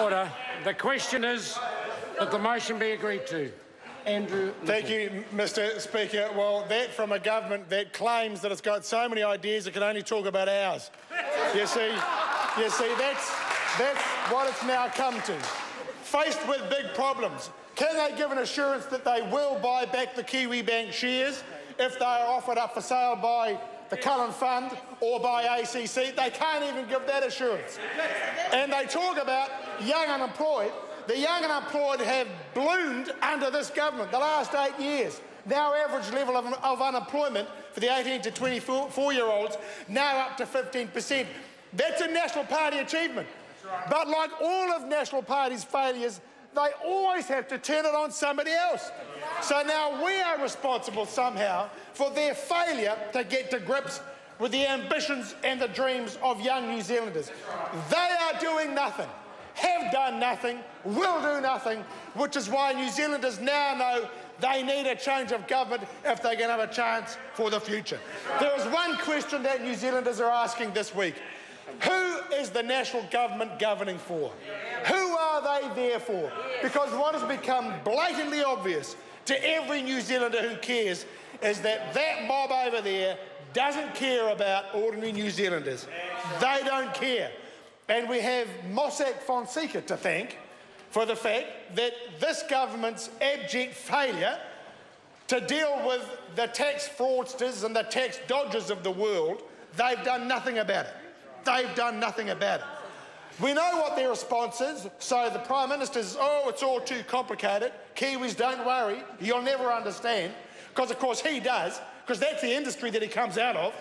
Order. The question is that the motion be agreed to. Andrew. Thank you, Mr. Speaker. Well, that from a government that claims that it's got so many ideas it can only talk about ours. You see, that's what it's now come to. Faced with big problems, can they give an assurance that they will buy back the Kiwi Bank shares if they are offered up for sale by the Cullen Fund or by ACC? They can't even give that assurance. And they talk about young unemployed. The young unemployed have bloomed under this government the last 8 years. Now average level of unemployment for the 18 to 24-year-olds now up to 15%. That's a National Party achievement. But like all of National Party's failures, they always have to turn it on somebody else. So now we are responsible somehow for their failure to get to grips with the ambitions and the dreams of young New Zealanders. They are doing nothing, have done nothing, will do nothing, which is why New Zealanders now know they need a change of government if they're going to have a chance for the future. There is one question that New Zealanders are asking this week. Who is the national government governing for? Who are they there for? Because what has become blatantly obvious to every New Zealander who cares is that that mob over there doesn't care about ordinary New Zealanders. They don't care. And we have Mossack Fonseca to thank for the fact that this government's abject failure to deal with the tax fraudsters and the tax dodgers of the world, they've done nothing about it. They've done nothing about it. We know what their response is. So the Prime Minister says, oh, it's all too complicated. Kiwis, don't worry. You'll never understand. Because, of course, he does, because that's the industry that he comes out of.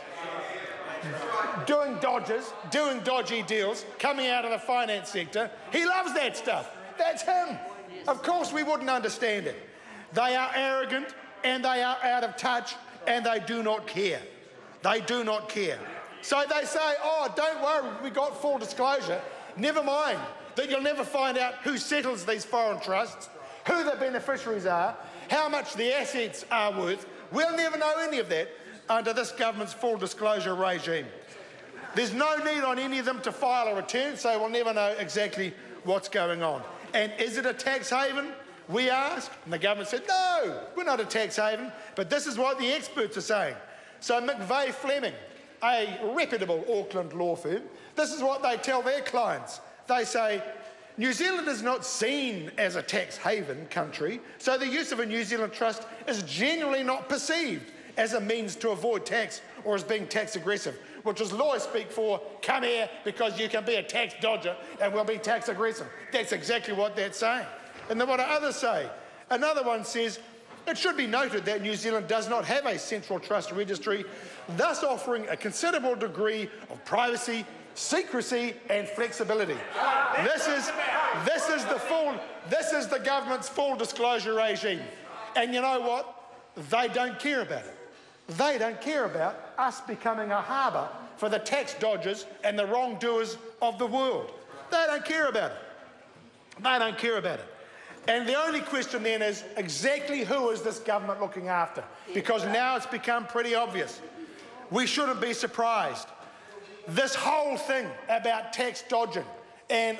Doing dodges, doing dodgy deals, coming out of the finance sector. He loves that stuff. That's him. Of course we wouldn't understand it. They are arrogant and they are out of touch and they do not care. They do not care. So they say, oh, don't worry, we got full disclosure. Never mind that you'll never find out who settles these foreign trusts, who the beneficiaries are, how much the assets are worth. We'll never know any of that under this government's full disclosure regime. There's no need on any of them to file a return, so we'll never know exactly what's going on. And is it a tax haven, we ask? And the government said, no, we're not a tax haven, but this is what the experts are saying. So McVeigh Fleming, a reputable Auckland law firm, this is what they tell their clients. They say, New Zealand is not seen as a tax haven country, so the use of a New Zealand trust is generally not perceived as a means to avoid tax or as being tax aggressive, which is lawyers speak for, come here because you can be a tax dodger and we'll be tax aggressive. That's exactly what they're saying. And then what do others say? Another one says, it should be noted that New Zealand does not have a central trust registry, thus offering a considerable degree of privacy, secrecy and flexibility. This is the government's full disclosure regime. And you know what? They don't care about it. They don't care about us becoming a harbour for the tax dodgers and the wrongdoers of the world. They don't care about it. They don't care about it. And the only question then is exactly who is this government looking after? Because now it's become pretty obvious. We shouldn't be surprised. This whole thing about tax dodging and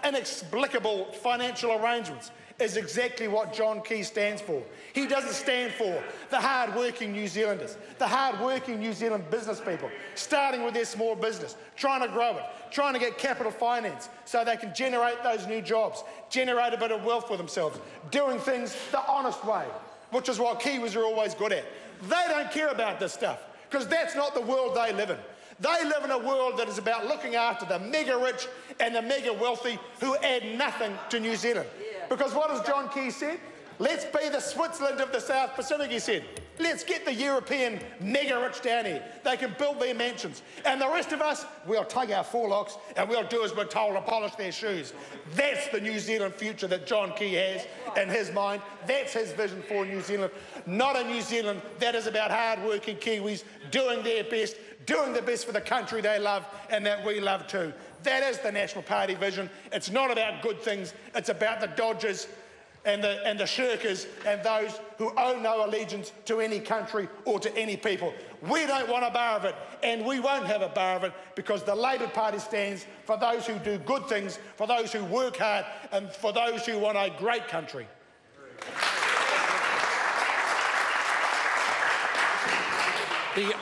inexplicable financial arrangements is exactly what John Key stands for. He doesn't stand for the hard-working New Zealanders, the hard-working New Zealand business people, starting with their small business, trying to grow it, trying to get capital finance so they can generate those new jobs, generate a bit of wealth for themselves, doing things the honest way, which is what Kiwis are always good at. They don't care about this stuff because that's not the world they live in. They live in a world that is about looking after the mega-rich and the mega-wealthy who add nothing to New Zealand. Because what has John Key said? Let's be the Switzerland of the South Pacific, he said. Let's get the European mega-rich down here. They can build their mansions. And the rest of us, we'll take our forelocks and we'll do as we're told and polish their shoes. That's the New Zealand future that John Key has in his mind. That's his vision for New Zealand. Not a New Zealand that is about hard-working Kiwis doing their best, doing the best for the country they love and that we love too. That is the National Party vision. It's not about good things. It's about the dodgers, and the shirkers and those who owe no allegiance to any country or to any people. We don't want a bar of it, and we won't have a bar of it, because the Labor Party stands for those who do good things, for those who work hard, and for those who want a great country. The